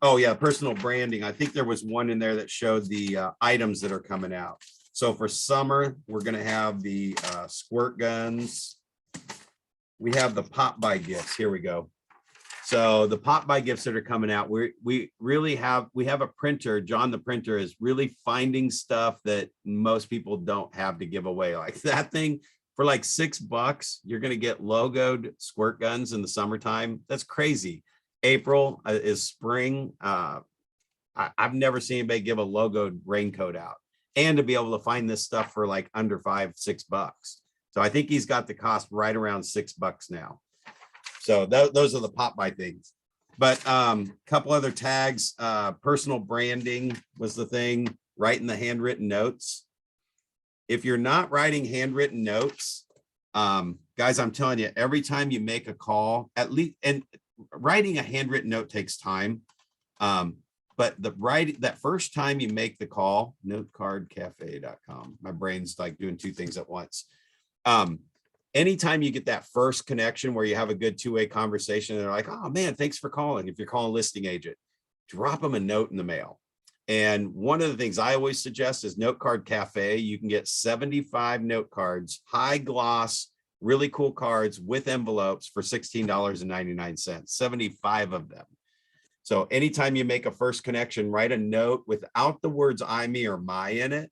Oh yeah, personal branding. I think there was one in there that showed the items that are coming out. So for summer, we're going to have the squirt guns. We have the pop by gifts. Here we go. So the pop by gifts that are coming out, we have a printer. John the printer is really finding stuff that most people don't have to give away. Like that thing for like $6, you're going to get logoed squirt guns in the summertime. That's crazy. April is spring. I've never seen anybody give a logoed raincoat out, and to be able to find this stuff for like under $5-6. So I think he's got the cost right around $6 now. So those are the pop by things. But a couple other tags, personal branding was the thing, writing the handwritten notes. If you're not writing handwritten notes, guys, I'm telling you, every time you make a call, at least, and writing a handwritten note takes time. But that first time you make the call, notecardcafe.com. My brain's like doing two things at once. Anytime you get that first connection where you have a good two-way conversation, and they're like, oh man, thanks for calling. If you're calling a listing agent, drop them a note in the mail. And one of the things I always suggest is Note Card Cafe. You can get 75 note cards, high gloss, really cool cards with envelopes for $16.99, 75 of them. So anytime you make a first connection, write a note without the words I, me, or my in it.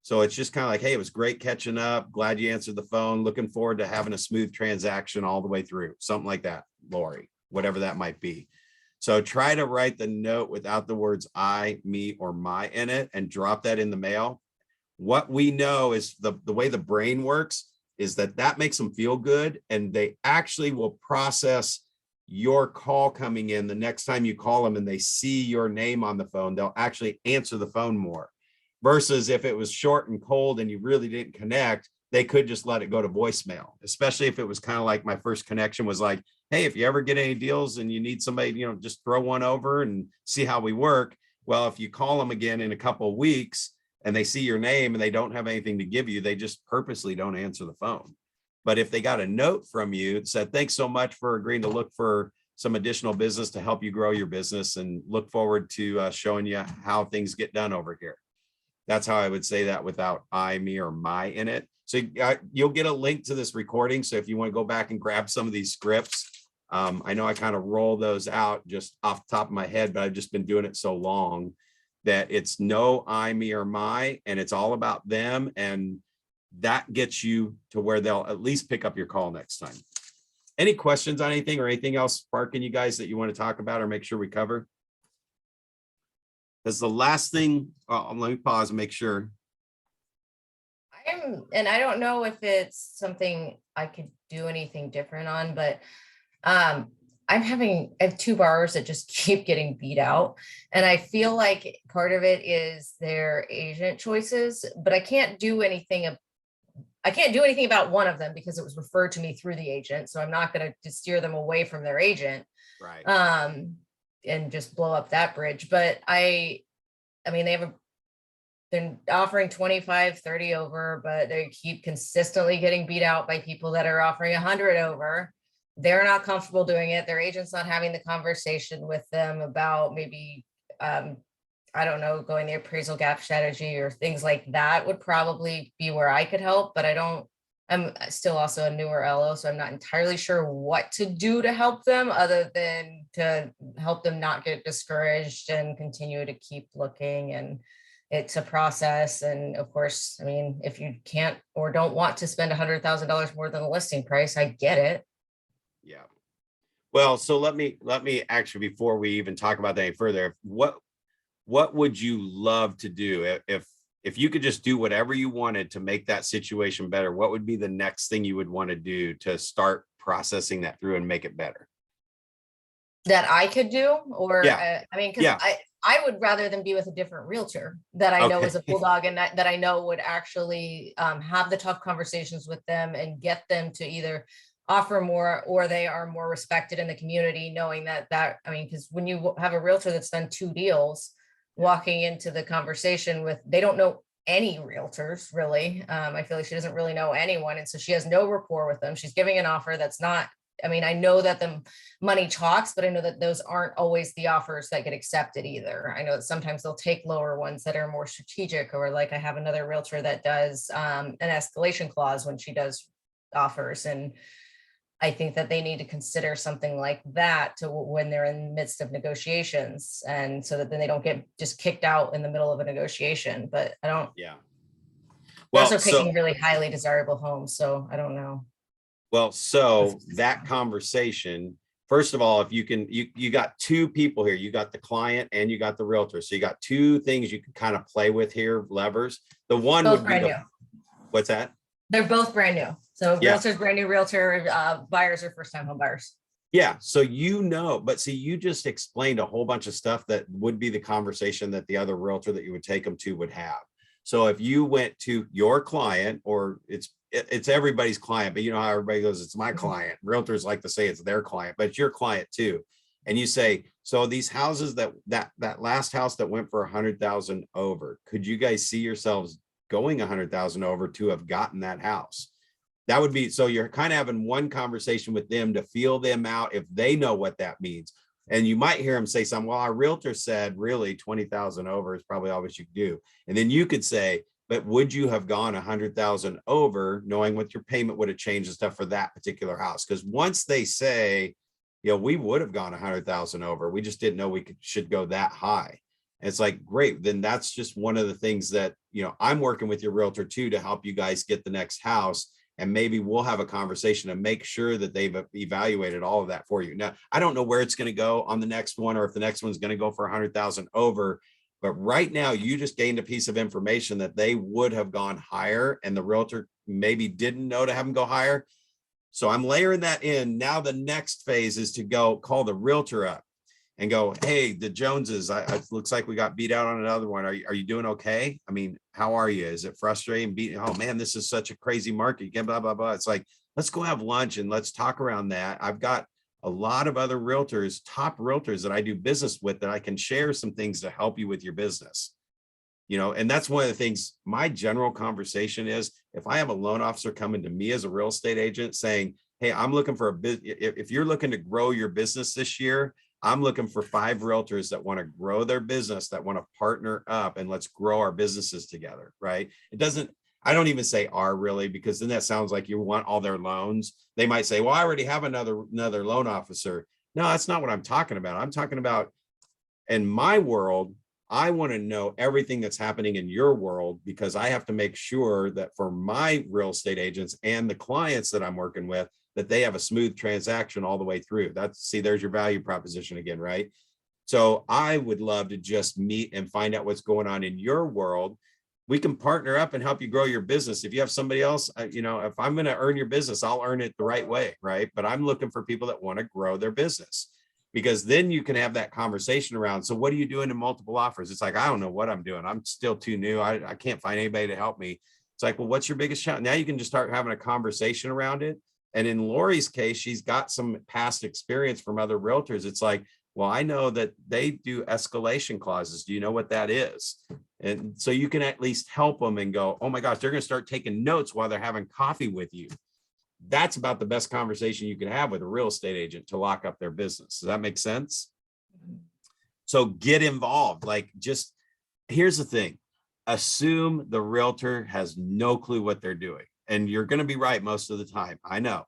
So it's just kind of like, hey, it was great catching up. Glad you answered the phone. Looking forward to having a smooth transaction all the way through. Something like that, Lori, whatever that might be. So try to write the note without the words I, me, or my in it and drop that in the mail. What we know is the way the brain works is that makes them feel good, and they actually will process your call coming in the next time you call them and they see your name on the phone. They'll actually answer the phone more. Versus if it was short and cold and you really didn't connect, they could just let it go to voicemail, especially if it was kind of like my first connection was like, hey, if you ever get any deals and you need somebody, just throw one over and see how we work. Well, if you call them again in a couple of weeks and they see your name and they don't have anything to give you, they just purposely don't answer the phone. But if they got a note from you that said, thanks so much for agreeing to look for some additional business to help you grow your business, and look forward to showing you how things get done over here. That's how I would say that without I, me, or my in it. So you'll get a link to this recording. So if you want to go back and grab some of these scripts, I know I kind of roll those out just off the top of my head, but I've just been doing it so long that it's no I, me, or my, and it's all about them. And that gets you to where they'll at least pick up your call next time. Any questions on anything or anything else sparking you guys that you want to talk about or make sure we cover? That's the last thing. Let me pause and make sure. And I don't know if it's something I could do anything different on, but I have 2 borrowers that just keep getting beat out. And I feel like part of it is their agent choices, but I can't do anything. I can't do anything about one of them because it was referred to me through the agent. So I'm not going to steer them away from their agent. Right. And just blow up that bridge. But I mean, they're offering 25, 30 over, but they keep consistently getting beat out by people that are offering 100 over. They're not comfortable doing it. Their agent's not having the conversation with them about maybe, I don't know, going the appraisal gap strategy or things like that would probably be where I could help, but I'm still also a newer LO, so I'm not entirely sure what to do to help them other than to help them not get discouraged and continue to keep looking. And it's a process. And of course, I mean, if you can't or don't want to spend $100,000 more than the listing price, I get it. Yeah. Well, so let me actually, before we even talk about that any further, what would you love to do if you could just do whatever you wanted to make that situation better? What would be the next thing you would want to do to start processing that through and make it better? That I could do, or Yeah. I mean, because Yeah. I would rather than be with a different realtor that I know Okay. is a bulldog and that I know would actually have the tough conversations with them and get them to either offer more or they are more respected in the community, knowing that I mean, because when you have a realtor that's done 2 deals, walking into the conversation with, they don't know any realtors really. I feel like she doesn't really know anyone. And so she has no rapport with them. She's giving an offer that's not, I mean, I know that the money talks, but I know that those aren't always the offers that get accepted either. I know that sometimes they'll take lower ones that are more strategic, or like I have another realtor that does an escalation clause when she does offers. And I think that they need to consider something like that to when they're in the midst of negotiations, and so that then they don't get just kicked out in the middle of a negotiation. But I don't. Yeah. Well, Well, also picking really highly desirable homes, so I don't know. Well, so that conversation, first of all, if you can, you got 2 people here, you got the client and you got the realtor. So you got 2 things you can kind of play with here, levers. The one Both would be brand new. What's that? They're both brand new. So Yeah. realtor's brand new realtor, buyers are first time home buyers. Yeah. So, but see, you just explained a whole bunch of stuff that would be the conversation that the other realtor that you would take them to would have. So if you went to your client, or it's everybody's client, but you know how everybody goes, it's my client. Realtors like to say it's their client, but it's your client too. And you say, so these houses that last house that went for 100,000 over, could you guys see yourselves going 100,000 over to have gotten that house? That would be, so you're kind of having one conversation with them to feel them out if they know what that means. And you might hear them say something, well, our realtor said really 20,000 over is probably all what you could do. And then you could say, but would you have gone 100,000 over knowing what your payment would have changed and stuff for that particular house? Because once they say, we would have gone 100,000 over, we just didn't know should go that high. And it's like, great, then that's just one of the things that, I'm working with your realtor too, to help you guys get the next house. And maybe we'll have a conversation and make sure that they've evaluated all of that for you. Now, I don't know where it's going to go on the next one, or if the next one's going to go for 100,000 over, but right now you just gained a piece of information that they would have gone higher and the realtor maybe didn't know to have them go higher. So I'm layering that in. Now the next phase is to go call the realtor up and go, hey, the Joneses, it looks like we got beat out on another one. Are you doing okay? I mean, how are you? Is it frustrating? Oh man, this is such a crazy market. You can't blah, blah, blah. It's like, let's go have lunch and let's talk around that. I've got a lot of other realtors, top realtors that I do business with, that I can share some things to help you with your business. And that's one of the things, my general conversation is, if I have a loan officer coming to me as a real estate agent saying, hey, I'm looking for if you're looking to grow your business this year, I'm looking for 5 realtors that want to grow their business, that want to partner up, and let's grow our businesses together, right? I don't even say are really, because then that sounds like you want all their loans. They might say, well, I already have another loan officer. No, that's not what I'm talking about. I'm talking about, in my world, I want to know everything that's happening in your world, because I have to make sure that for my real estate agents and the clients that I'm working with, that they have a smooth transaction all the way through. There's your value proposition again, right? So I would love to just meet and find out what's going on in your world. We can partner up and help you grow your business. If you have somebody else, if I'm going to earn your business, I'll earn it the right way, right? But I'm looking for people that want to grow their business, because then you can have that conversation around, so what are you doing in multiple offers? It's like, I don't know what I'm doing. I'm still too new. I can't find anybody to help me. It's like, well, what's your biggest challenge? Now you can just start having a conversation around it. And in Lori's case, she's got some past experience from other realtors. It's like, well, I know that they do escalation clauses. Do you know what that is? And so you can at least help them and go, oh my gosh, they're going to start taking notes while they're having coffee with you. That's about the best conversation you can have with a real estate agent to lock up their business. Does that make sense? So get involved. Like, just, here's the thing. Assume the realtor has no clue what they're doing. And you're going to be right most of the time. I know.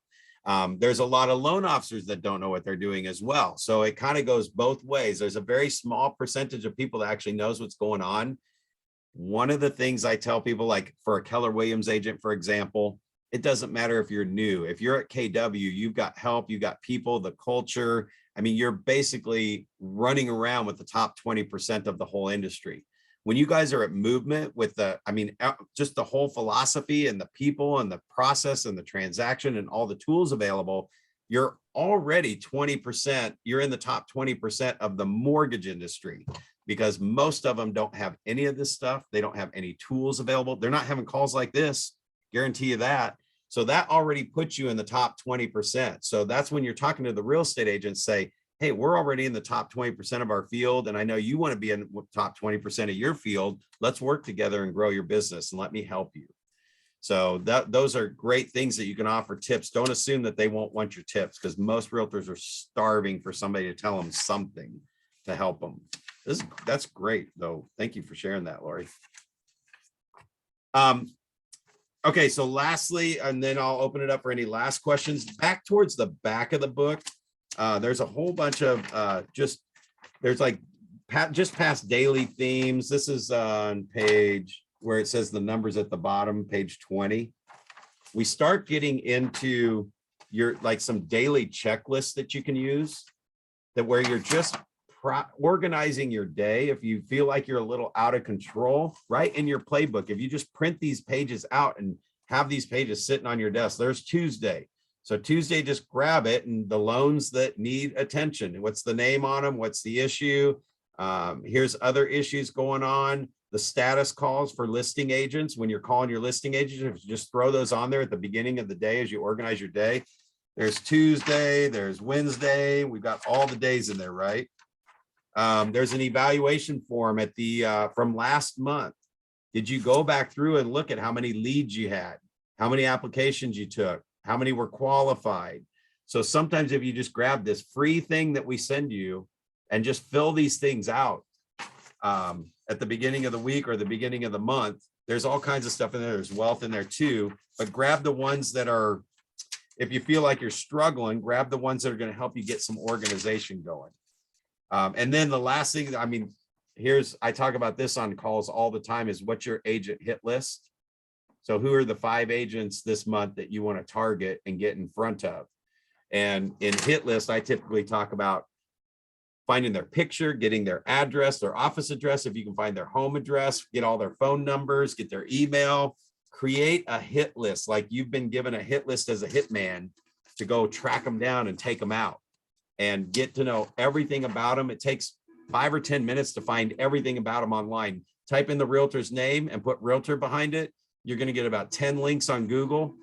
There's a lot of loan officers that don't know what they're doing as well. So it kind of goes both ways. There's a very small percentage of people that actually knows what's going on. One of the things I tell people, like for a Keller Williams agent, for example, it doesn't matter if you're new. If you're at KW, you've got help, you've got people, the culture. I mean, you're basically running around with the top 20% of the whole industry. When you guys are at Movement with the, I mean, just the whole philosophy and the people and the process and the transaction and all the tools available, you're already 20%. You're in the top 20% of the mortgage industry, because most of them don't have any of this stuff. They don't have any tools available. They're not having calls like this, guarantee you that. So that already puts you in the top 20%. So that's when you're talking to the real estate agents, say, hey, we're already in the top 20% of our field. And I know you want to be in the top 20% of your field. Let's work together and grow your business, and let me help you. So those are great things that you can offer tips. Don't assume that they won't want your tips, because most realtors are starving for somebody to tell them something to help them. That's great though. Thank you for sharing that, Lori. Okay, so lastly, and then I'll open it up for any last questions. Back towards the back of the book, there's a whole bunch of there's like just past daily themes. This is on page where it says the numbers at the bottom, page 20. We start getting into your like some daily checklists that you can use, that where you're just organizing your day. If you feel like you're a little out of control, right in your playbook, if you just print these pages out and have these pages sitting on your desk, there's Tuesday. So Tuesday, just grab it, and the loans that need attention. What's the name on them? What's the issue? Here's other issues going on. The status calls for listing agents. When you're calling your listing agents, just throw those on there at the beginning of the day as you organize your day. There's Tuesday, there's Wednesday. We've got all the days in there, right? There's an evaluation form at the from last month. Did you go back through and look at how many leads you had, how many applications you took, how many were qualified? So sometimes if you just grab this free thing that we send you and just fill these things out at the beginning of the week or the beginning of the month, there's all kinds of stuff in there. There's wealth in there too, but grab the ones that are, if you feel like you're struggling, grab the ones that are going to help you get some organization going. And then the last thing, I mean, I talk about this on calls all the time, is what's your agent hit list? So who are the 5 agents this month that you want to target and get in front of? And in hit list, I typically talk about finding their picture, getting their address, their office address. If you can find their home address, get all their phone numbers, get their email, create a hit list. Like you've been given a hit list as a hitman to go track them down and take them out and get to know everything about them. It takes 5 or 10 minutes to find everything about them online. Type in the realtor's name and put realtor behind it. You're going to get about 10 links on Google.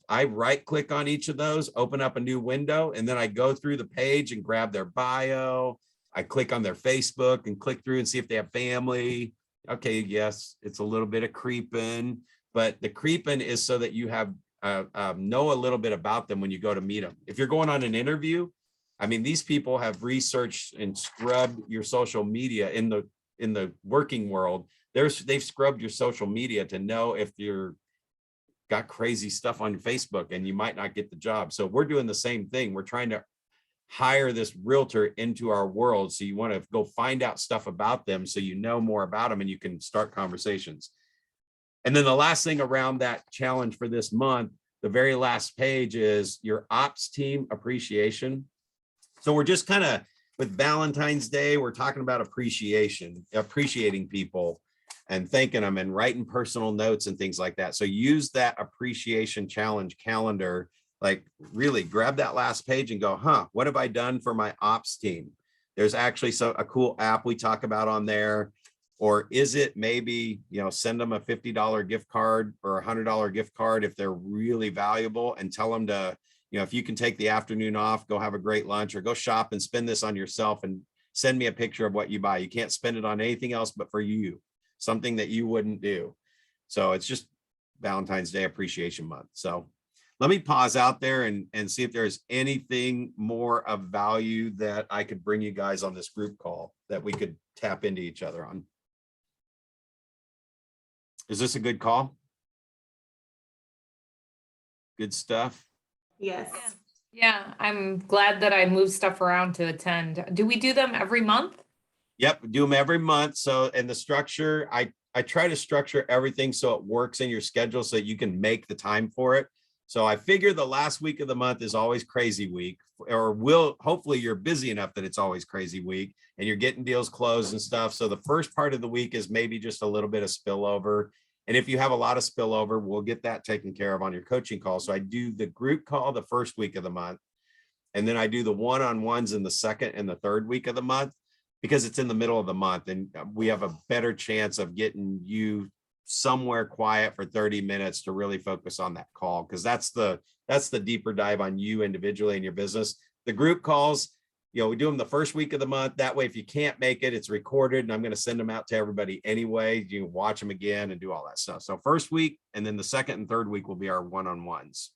I right click on each of those, open up a new window, and then I go through the page and grab their bio. I click on their Facebook and click through and see if they have family. Okay, yes, it's a little bit of creeping, but the creeping is so that you have know a little bit about them when you go to meet them. If you're going on an interview, I mean, these people have researched and scrubbed your social media in the working world. They've scrubbed your social media to know if you're got crazy stuff on Facebook and you might not get the job. So we're doing the same thing. We're trying to hire this realtor into our world. So you want to go find out stuff about them so you know more about them and you can start conversations. And then the last thing around that challenge for this month, the very last page is your ops team appreciation. So we're just kind of, with Valentine's Day, we're talking about appreciation, appreciating people and thanking them and writing personal notes and things like that. So use that appreciation challenge calendar, like really grab that last page and go, what have I done for my ops team? There's actually a cool app we talk about on there. Or is it maybe, send them a $50 gift card or a $100 gift card if they're really valuable, and tell them to, if you can take the afternoon off, go have a great lunch or go shop and spend this on yourself and send me a picture of what you buy. You can't spend it on anything else but for you, something that you wouldn't do. So it's just Valentine's Day Appreciation Month. So let me pause out there and see if there's anything more of value that I could bring you guys on this group call that we could tap into each other on. Is this a good call? Good stuff. Yes. Yeah, I'm glad that I moved stuff around to attend. Do we do them every month? Yep, do them every month. So, and the structure, I try to structure everything so it works in your schedule so that you can make the time for it. So I figure the last week of the month is always crazy week, or hopefully you're busy enough that it's always crazy week and you're getting deals closed and stuff. So the first part of the week is maybe just a little bit of spillover. And if you have a lot of spillover, we'll get that taken care of on your coaching call. So I do the group call the first week of the month. And then I do the one-on-ones in the second and the third week of the month, because it's in the middle of the month and we have a better chance of getting you somewhere quiet for 30 minutes to really focus on that call. Because that's the deeper dive on you individually and your business. The group calls, we do them the first week of the month. That way, if you can't make it, it's recorded and I'm going to send them out to everybody anyway. You can watch them again and do all that stuff. So first week, and then the second and third week will be our one-on-ones.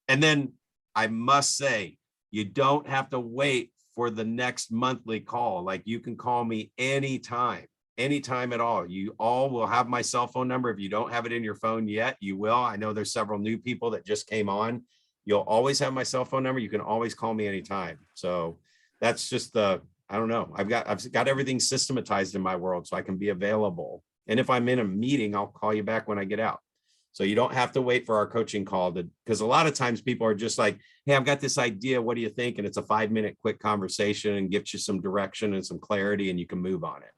And then I must say, you don't have to wait for the next monthly call. Like, you can call me anytime at all. You all will have my cell phone number. If you don't have it in your phone yet, you will. I know there's several new people that just came on. You'll always have my cell phone number. You can always call me anytime. So that's just I don't know. I've got everything systematized in my world so I can be available. And if I'm in a meeting, I'll call you back when I get out. So you don't have to wait for our coaching call because a lot of times people are just like, hey, I've got this idea. What do you think? And it's a 5-minute quick conversation and gives you some direction and some clarity and you can move on it.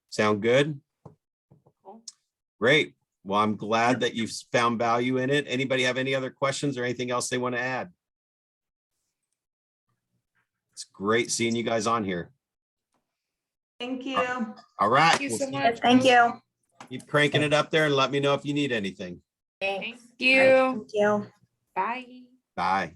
Sound good? Great. Well, I'm glad that you've found value in it. Anybody have any other questions or anything else they want to add? It's great seeing you guys on here. Thank you. All right. Thank you so We'll much. Thank you. keep cranking it up there and let me know if you need anything. Thank Thanks. you. Thank you. Bye. Bye.